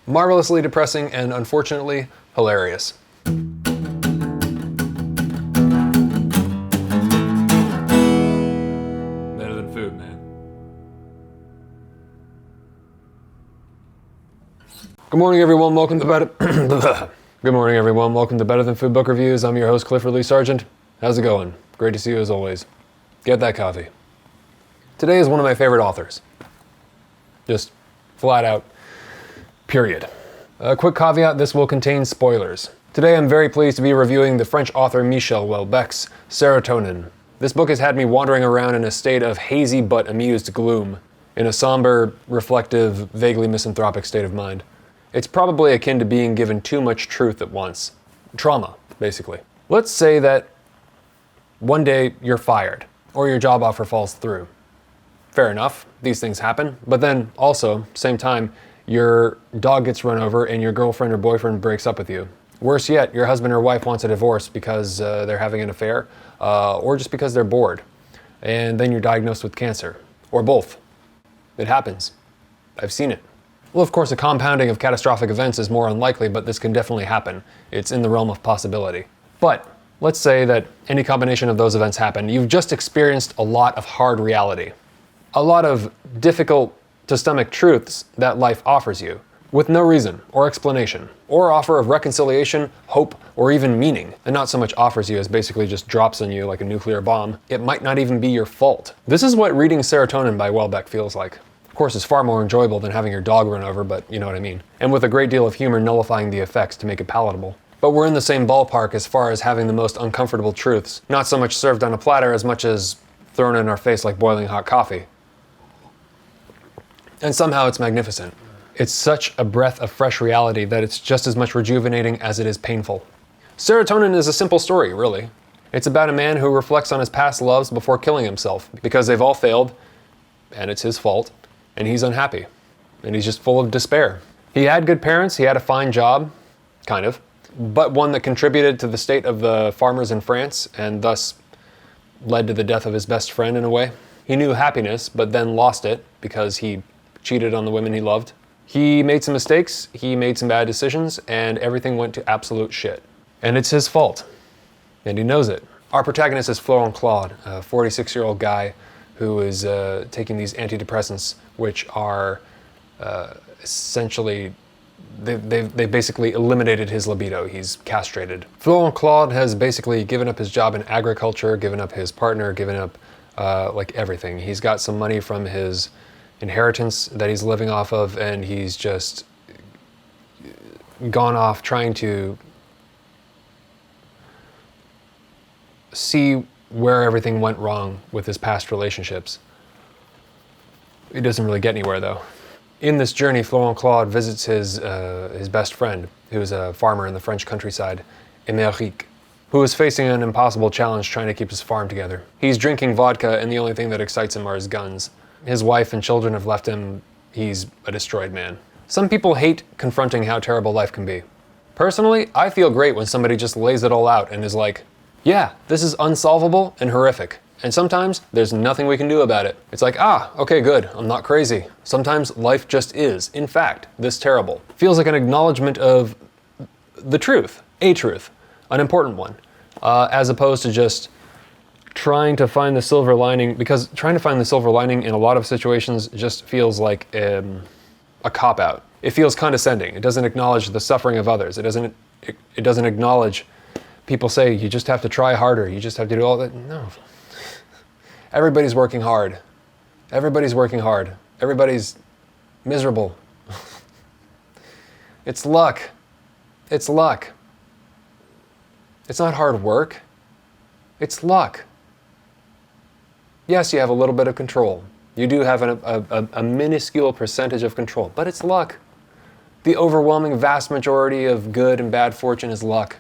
Marvelously depressing and unfortunately hilarious. Better than food, man. Good morning, everyone. Welcome to Good morning, everyone. Welcome to Better Than Food Book Reviews. I'm your host, Clifford Lee Sargent. How's it going? Great to see you as always. Get that coffee. Today is one of my favorite authors. Just flat out, period. A quick caveat, this will contain spoilers. Today I'm very pleased to be reviewing the French author Michel Houellebecq's Serotonin. This book has had me wandering around in a state of hazy but amused gloom, in a somber, reflective, vaguely misanthropic state of mind. It's probably akin to being given too much truth at once. Trauma, basically. Let's say that one day you're fired, or your job offer falls through. Fair enough, these things happen, but then also, same time, your dog gets run over and your girlfriend or boyfriend breaks up with you. Worse yet, your husband or wife wants a divorce because they're having an affair, or just because they're bored. And then you're diagnosed with cancer, or both. It happens. I've seen it. Well, of course, a compounding of catastrophic events is more unlikely, but this can definitely happen. It's in the realm of possibility. But let's say that any combination of those events happen. You've just experienced a lot of hard reality. A lot of difficult to stomach truths that life offers you, with no reason or explanation, or offer of reconciliation, hope, or even meaning, and not so much offers you as basically just drops on you like a nuclear bomb. It might not even be your fault. This is what reading Serotonin by Houellebecq feels like. Of course, it's far more enjoyable than having your dog run over, but you know what I mean. And with a great deal of humor nullifying the effects to make it palatable. But we're in the same ballpark as far as having the most uncomfortable truths, not so much served on a platter as much as thrown in our face like boiling hot coffee. And somehow it's magnificent. It's such a breath of fresh reality that it's just as much rejuvenating as it is painful. Serotonin is a simple story, really. It's about a man who reflects on his past loves before killing himself, because they've all failed, and it's his fault, and he's unhappy, and he's just full of despair. He had good parents, he had a fine job, kind of, but one that contributed to the state of the farmers in France, and thus led to the death of his best friend in a way. He knew happiness, but then lost it because he cheated on the women he loved. He made some mistakes, he made some bad decisions, and everything went to absolute shit. And it's his fault, and he knows it. Our protagonist is Florent Claude, a 46-year-old guy who is taking these antidepressants, which are essentially, they basically eliminated his libido. He's castrated. Florent Claude has basically given up his job in agriculture, given up his partner, given up like everything. He's got some money from his inheritance that he's living off of, and he's just gone off trying to see where everything went wrong with his past relationships. He doesn't really get anywhere though. In this journey, Florent Claude visits his best friend, who's a farmer in the French countryside, Houellebecq, who is facing an impossible challenge trying to keep his farm together. He's drinking vodka, and the only thing that excites him are his guns. His wife and children have left him. He's a destroyed man. Some people hate confronting how terrible life can be. Personally, I feel great when somebody just lays it all out and is like, yeah, this is unsolvable and horrific. And sometimes there's nothing we can do about it. It's like, okay, good, I'm not crazy. Sometimes life just is, in fact, this terrible. Feels like an acknowledgement of the truth, a truth, an important one, as opposed to just trying to find the silver lining, because trying to find the silver lining in a lot of situations just feels like a cop-out. It feels condescending. It doesn't acknowledge the suffering of others. It doesn't acknowledge people say, you just have to try harder, you just have to do all that. No. Everybody's working hard. Everybody's working hard. Everybody's miserable. It's luck. It's luck. It's not hard work. It's luck. Yes, you have a little bit of control. You do have a minuscule percentage of control, but it's luck. The overwhelming vast majority of good and bad fortune is luck.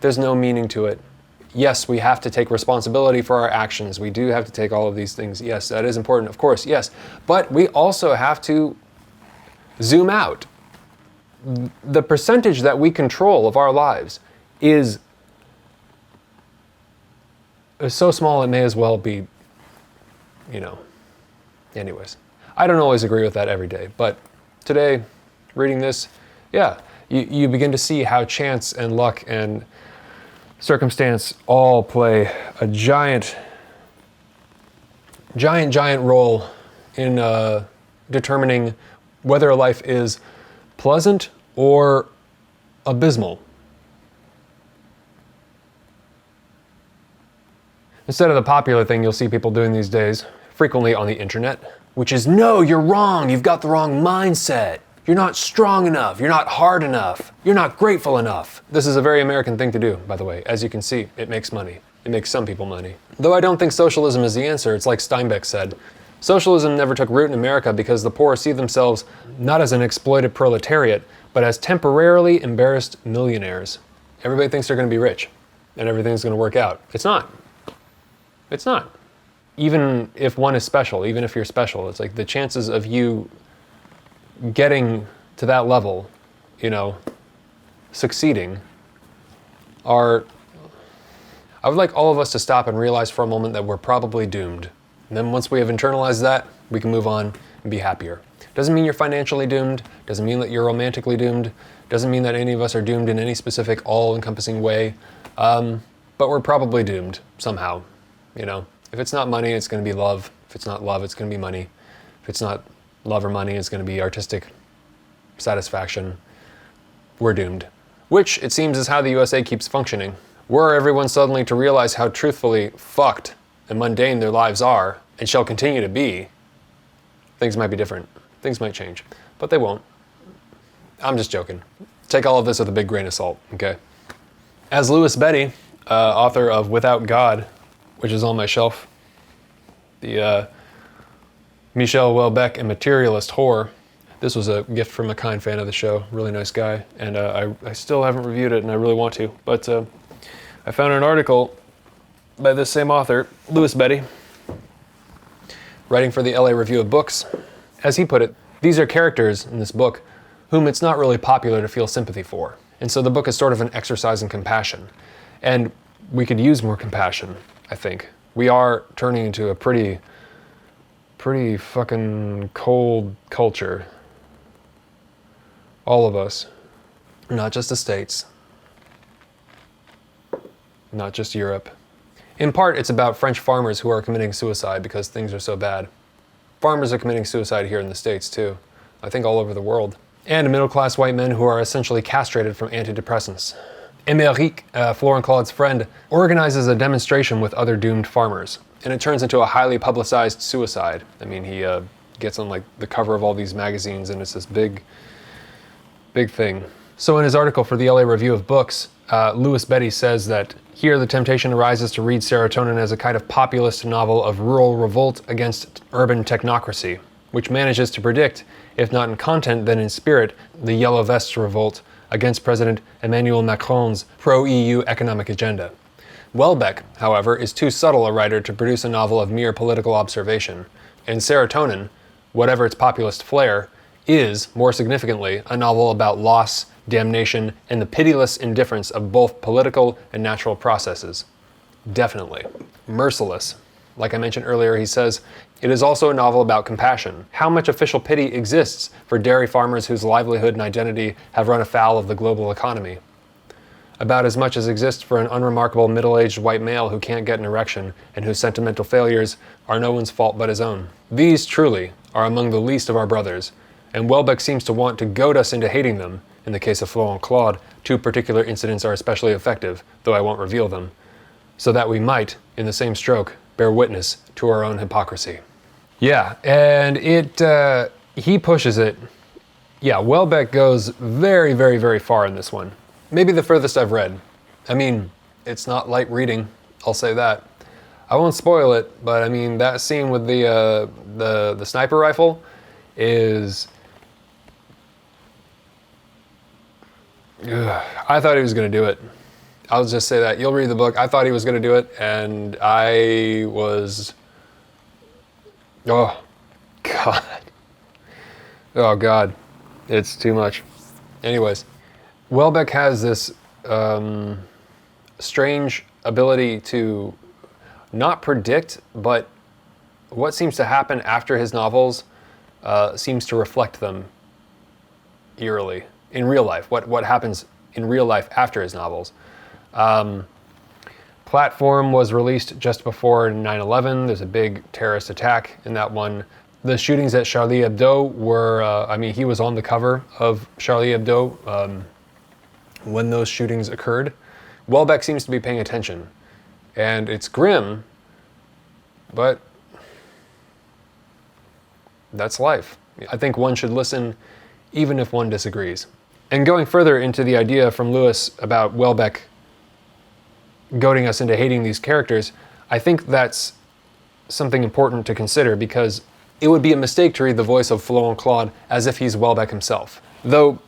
There's no meaning to it. Yes, we have to take responsibility for our actions. We do have to take all of these things. Yes, that is important, of course, yes. But we also have to zoom out. The percentage that we control of our lives is so small it may as well be, anyways. I don't always agree with that every day, but today, reading this, Yeah, you begin to see how chance and luck and circumstance all play a giant role in determining whether a life is pleasant or abysmal. Instead of the popular thing you'll see people doing these days, frequently on the internet, which is, no, you're wrong, you've got the wrong mindset. You're not strong enough, you're not hard enough, you're not grateful enough. This is a very American thing to do, by the way. As you can see, it makes money. It makes some people money. Though I don't think socialism is the answer, it's like Steinbeck said. Socialism never took root in America because the poor see themselves not as an exploited proletariat, but as temporarily embarrassed millionaires. Everybody thinks they're gonna be rich, and everything's gonna work out. It's not. It's not. Even if one is special, even if you're special, it's like the chances of you getting to that level, succeeding, are... I would like all of us to stop and realize for a moment that we're probably doomed. And then once we have internalized that, we can move on and be happier. Doesn't mean you're financially doomed, doesn't mean that you're romantically doomed, doesn't mean that any of us are doomed in any specific all-encompassing way, but we're probably doomed somehow. If it's not money, it's going to be love. If it's not love, it's going to be money. If it's not love or money, it's going to be artistic satisfaction. We're doomed. Which, it seems, is how the USA keeps functioning. Were everyone suddenly to realize how truthfully fucked and mundane their lives are, and shall continue to be, things might be different. Things might change. But they won't. I'm just joking. Take all of this with a big grain of salt, okay? As Louis Betty, author of Without God, which is on my shelf, the Michel Houellebecq and Materialist Whore. This was a gift from a kind fan of the show, really nice guy, and I still haven't reviewed it and I really want to, but I found an article by this same author, Louis Betty, writing for the LA Review of Books. As he put it, these are characters in this book whom it's not really popular to feel sympathy for, and so the book is sort of an exercise in compassion, and we could use more compassion. I think. We are turning into a pretty fucking cold culture. All of us. Not just the States. Not just Europe. In part, it's about French farmers who are committing suicide because things are so bad. Farmers are committing suicide here in the States too. I think all over the world. And middle-class white men who are essentially castrated from antidepressants. Emeric, Florent Claude's friend, organizes a demonstration with other doomed farmers, and it turns into a highly publicized suicide. I mean, he gets on the cover of all these magazines, and it's this big thing. So in his article for the LA Review of Books, Louis Betty says that here the temptation arises to read Serotonin as a kind of populist novel of rural revolt against urban technocracy, which manages to predict, if not in content then in spirit, the Yellow Vests revolt against President Emmanuel Macron's pro-EU economic agenda. Houellebecq, however, is too subtle a writer to produce a novel of mere political observation, and Serotonin, whatever its populist flair, is, more significantly, a novel about loss, damnation, and the pitiless indifference of both political and natural processes. Definitely. Merciless. Like I mentioned earlier, he says, it is also a novel about compassion. How much official pity exists for dairy farmers whose livelihood and identity have run afoul of the global economy? About as much as exists for an unremarkable middle-aged white male who can't get an erection and whose sentimental failures are no one's fault but his own. These, truly, are among the least of our brothers, and Houellebecq seems to want to goad us into hating them. In the case of Florent Claude, 2 particular incidents are especially effective, though I won't reveal them, so that we might, in the same stroke, bear witness to our own hypocrisy. Yeah, and he pushes it. Yeah, Houellebecq goes very, very, very far in this one. Maybe the furthest I've read. I mean, it's not light reading, I'll say that. I won't spoil it, but I mean, that scene with the sniper rifle is... I thought he was going to do it. I'll just say that. You'll read the book. I thought he was going to do it, and I was... Oh, God. Oh, God. It's too much. Anyways, Houellebecq has this strange ability to not predict, but what seems to happen after his novels seems to reflect them eerily in real life, what happens in real life after his novels. Platform was released just before 9/11. There's a big terrorist attack in that one. The shootings at Charlie Hebdo were, he was on the cover of Charlie Hebdo when those shootings occurred. Houellebecq seems to be paying attention. And it's grim, but that's life. I think one should listen even if one disagrees. And going further into the idea from Lewis about Houellebecq goading us into hating these characters, I think that's something important to consider, because it would be a mistake to read the voice of Florent Claude as if he's Houellebecq himself. Though,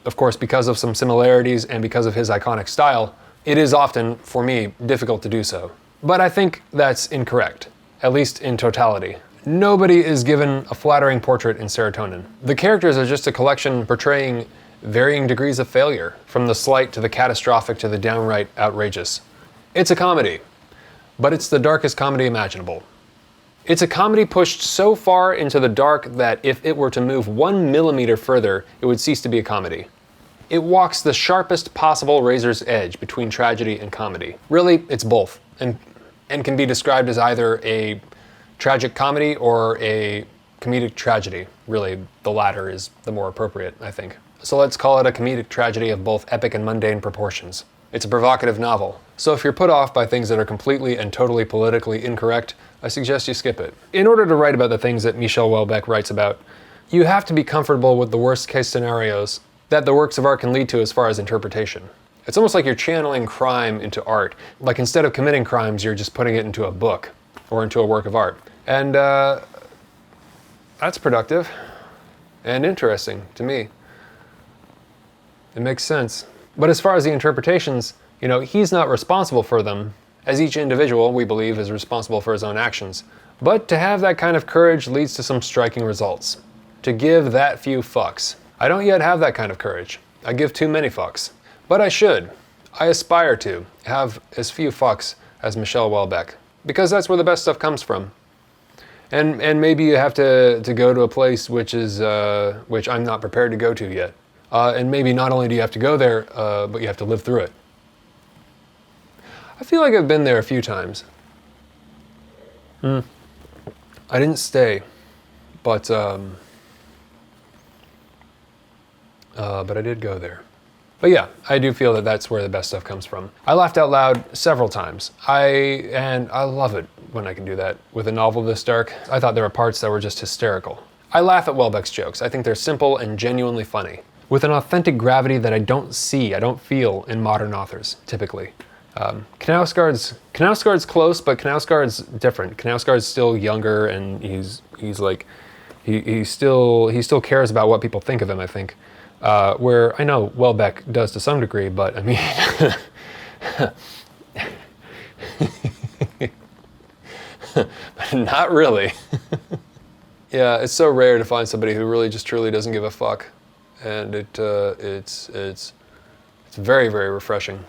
of course, because of some similarities and because of his iconic style, it is often, for me, difficult to do so. But I think that's incorrect, at least in totality. Nobody is given a flattering portrait in Serotonin. The characters are just a collection portraying varying degrees of failure, from the slight to the catastrophic to the downright outrageous. It's a comedy, but it's the darkest comedy imaginable. It's a comedy pushed so far into the dark that if it were to move 1 millimeter further, it would cease to be a comedy. It walks the sharpest possible razor's edge between tragedy and comedy. Really, it's both, and can be described as either a tragic comedy or a comedic tragedy. Really, the latter is the more appropriate, I think. So let's call it a comedic tragedy of both epic and mundane proportions. It's a provocative novel, so if you're put off by things that are completely and totally politically incorrect, I suggest you skip it. In order to write about the things that Michel Houellebecq writes about, you have to be comfortable with the worst case scenarios that the works of art can lead to as far as interpretation. It's almost like you're channeling crime into art. Like instead of committing crimes, you're just putting it into a book or into a work of art. And that's productive and interesting to me. It makes sense. But as far as the interpretations, he's not responsible for them, as each individual, we believe, is responsible for his own actions. But to have that kind of courage leads to some striking results. To give that few fucks. I don't yet have that kind of courage. I give too many fucks. But I should. I aspire to have as few fucks as Michel Houellebecq, because that's where the best stuff comes from. And maybe you have to go to a place which I'm not prepared to go to yet. And maybe not only do you have to go there, but you have to live through it. I feel like I've been there a few times. I didn't stay, but I did go there. But yeah, I do feel that that's where the best stuff comes from. I laughed out loud several times. I love it when I can do that with a novel this dark. I thought there were parts that were just hysterical. I laugh at Houellebecq's jokes. I think they're simple and genuinely funny, with an authentic gravity that I don't feel in modern authors, typically. Knausgaard's close, but Knausgaard's different. Knausgaard's still younger, and he still cares about what people think of him, I think. Where I know Houellebecq does to some degree, but I mean, not really. Yeah, it's so rare to find somebody who really just truly doesn't give a fuck, and it's very, very refreshing.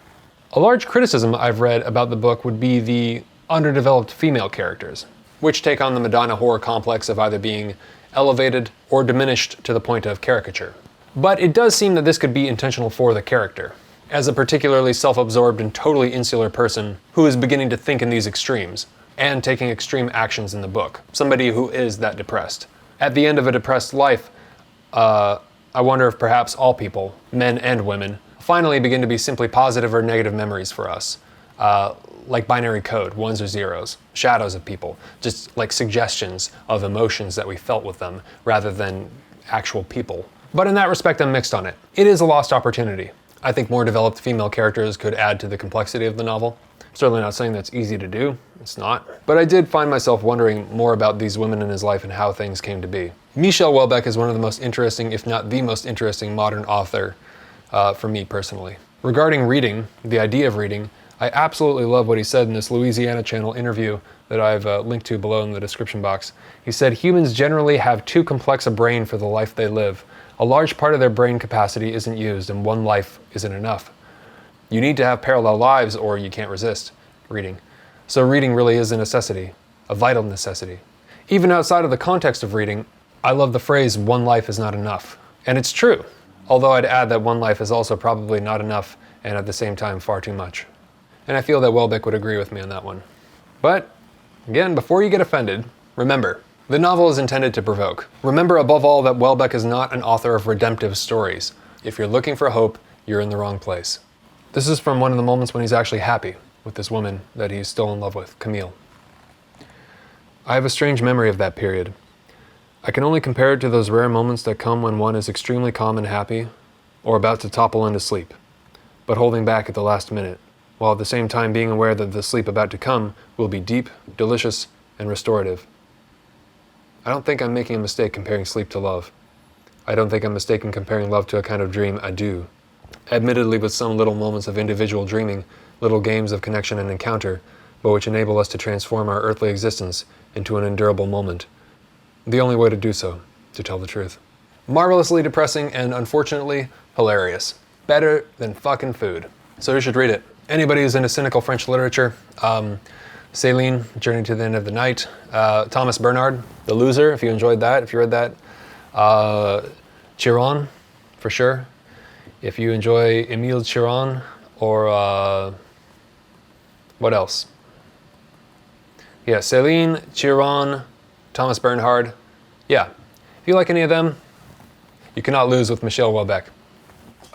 A large criticism I've read about the book would be the underdeveloped female characters, which take on the Madonna horror complex of either being elevated or diminished to the point of caricature. But it does seem that this could be intentional for the character, as a particularly self-absorbed and totally insular person who is beginning to think in these extremes, and taking extreme actions in the book. Somebody who is that depressed. At the end of a depressed life, I wonder if perhaps all people, men and women, finally begin to be simply positive or negative memories for us. Like binary code, ones or zeros, shadows of people, just like suggestions of emotions that we felt with them, rather than actual people. But in that respect, I'm mixed on it. It is a lost opportunity. I think more developed female characters could add to the complexity of the novel. Certainly not saying that's easy to do, it's not. But I did find myself wondering more about these women in his life and how things came to be. Michel Houellebecq is one of the most interesting, if not the most interesting, modern author for me personally. Regarding reading, the idea of reading, I absolutely love what he said in this Louisiana Channel interview that I've linked to below in the description box. He said, "Humans generally have too complex a brain for the life they live. A large part of their brain capacity isn't used, and one life isn't enough. You need to have parallel lives or you can't resist reading. So reading really is a necessity, a vital necessity. Even outside of the context of reading, I love the phrase, 'one life is not enough.' And it's true. Although I'd add that one life is also probably not enough and at the same time far too much. And I feel that Houellebecq would agree with me on that one. But, again, before you get offended, remember, the novel is intended to provoke. Remember above all that Houellebecq is not an author of redemptive stories. If you're looking for hope, you're in the wrong place. This is from one of the moments when he's actually happy with this woman that he's still in love with, Camille. I have a strange memory of that period. I can only compare it to those rare moments that come when one is extremely calm and happy, or about to topple into sleep, but holding back at the last minute, while at the same time being aware that the sleep about to come will be deep, delicious, and restorative. I don't think I'm making a mistake comparing sleep to love. I don't think I'm mistaken comparing love to a kind of dream I do. Admittedly with some little moments of individual dreaming, little games of connection and encounter, but which enable us to transform our earthly existence into an endurable moment. The only way to do so, to tell the truth. Marvelously depressing and unfortunately hilarious. Better than fucking food. So you should read it. Anybody who's into cynical French literature, Céline, Journey to the End of the Night, Thomas Bernard, The Loser, if you enjoyed that, if you read that, Chiron, for sure. If you enjoy Émile Chiron, or what else? Yeah, Céline, Chiron, Thomas Bernhard. Yeah, if you like any of them, you cannot lose with Michel Houellebecq.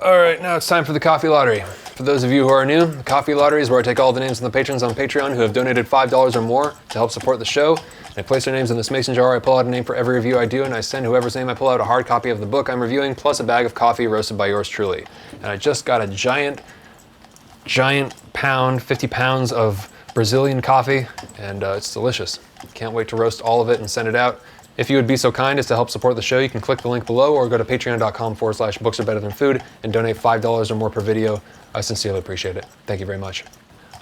All right, now it's time for the coffee lottery. For those of you who are new, the coffee lottery is where I take all the names of the patrons on Patreon who have donated $5 or more to help support the show. And I place their names in this mason jar. I pull out a name for every review I do, and I send whoever's name I pull out a hard copy of the book I'm reviewing, plus a bag of coffee roasted by yours truly. And I just got a giant pound, 50 pounds of Brazilian coffee, and it's delicious. Can't wait to roast all of it and send it out. If you would be so kind as to help support the show, you can click the link below or go to patreon.com/books are better than food and donate $5 or more per video. I sincerely appreciate it. Thank you very much.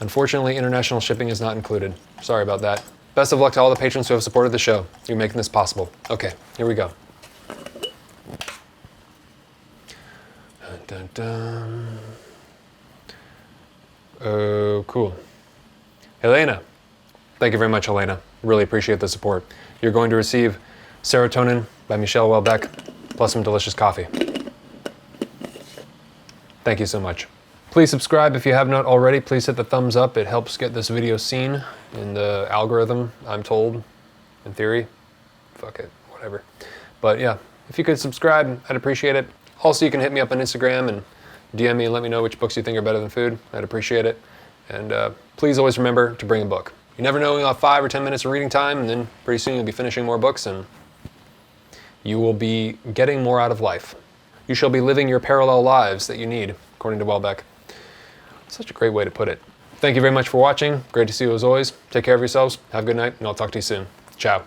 Unfortunately, international shipping is not included. Sorry about that. Best of luck to all the patrons who have supported the show. You're making this possible. Okay, here we go. Dun, dun, dun. Oh, cool. Helena. Thank you very much, Helena. Really appreciate the support. You're going to receive Serotonin by Michel Houellebecq, plus some delicious coffee. Thank you so much. Please subscribe if you have not already. Please hit the thumbs up. It helps get this video seen in the algorithm, I'm told, in theory. Fuck it, whatever. But yeah, if you could subscribe, I'd appreciate it. Also, you can hit me up on Instagram and DM me and let me know which books you think are better than food. I'd appreciate it. And please always remember to bring a book. You never know when you'll have 5 or 10 minutes of reading time, and then pretty soon you'll be finishing more books, and you will be getting more out of life. You shall be living your parallel lives that you need, according to Houellebecq. Such a great way to put it. Thank you very much for watching. Great to see you as always. Take care of yourselves. Have a good night, and I'll talk to you soon. Ciao.